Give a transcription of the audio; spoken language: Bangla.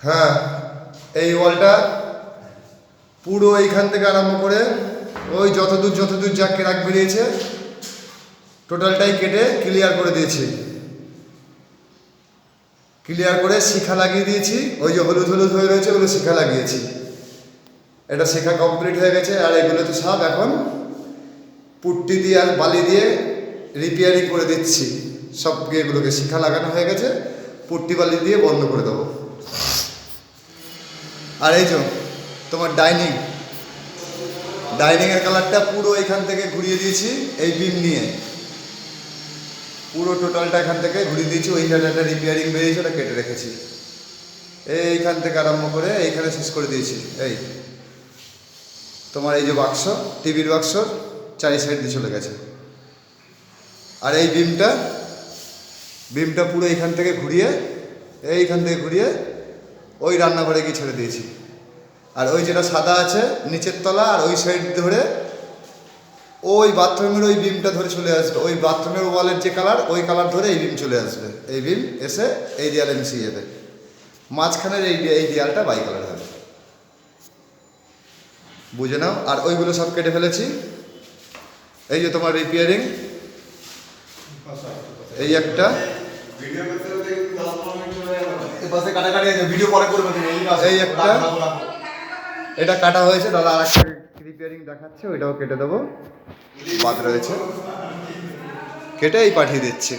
হ্যাঁ, এই ওয়ালটা পুরো এইখান থেকে আরম্ভ করে ওই যতদূর যা ক্র্যাক বেরিয়েছে টোটালটাই কেটে ক্লিয়ার করে দিয়েছি। ক্লিয়ার করে শিখা লাগিয়ে দিয়েছি। ওই যে হলুদ হয়ে রয়েছে ওগুলো শিখা লাগিয়েছি। এটা শিখা কমপ্লিট হয়ে গেছে। আর এগুলো তো সব এখন পুট্টি দিয়ে আর বালি দিয়ে রিপেয়ারিং করে দিচ্ছি। সব এগুলোকে শিখা লাগানো হয়ে গেছে, পুট্টি বালি দিয়ে বন্ধ করে দেবো। আর এই যে তোমার ডাইনিংয়ের কালারটা পুরো এখান থেকে ঘুরিয়ে দিয়েছি এই বিম নিয়ে। পুরো টোটালটা এখান থেকে ঘুরিয়ে দিয়েছি। ওইখানে একটা রিপেয়ারিং বেরিয়েছে, ওটা কেটে রেখেছি। এইখান থেকে আরম্ভ করে এইখানে শেষ করে দিয়েছি। এই তোমার এই যে বাক্স, টিভির বাক্স চারি সাইড দিয়ে চলে গেছে। আর এই বিমটা পুরো এইখান থেকে ঘুরিয়ে ওই রান্নাঘরে গিয়ে ছেড়ে দিয়েছি। আর ওই যেটা সাদা আছে নিচের তলা, আর ওই সাইড ধরে ওই বাথরুমের ওই বিমটা ধরে চলে আসবে। ওই বাথরুমের ওয়ালের যে কালার, ওই কালার ধরে এই বিম চলে আসবে। এই বিম এসে এই দেয়ালে মিশিয়ে যাবে। মাঝখানের এই দেয়ালটা বাই কালার হবে, বুঝে নাও। আর ওইগুলো সব কেটে ফেলেছি। এই যে তোমার রিপেয়ারিং, এই একটা এই একটা এটা কাটা হয়েছে। দাদা আর একটা রিপেয়ারিং দেখাচ্ছে, ওইটাও কেটে দেবো, বাদ রয়েছে, কেটেই পাঠিয়ে দিচ্ছি।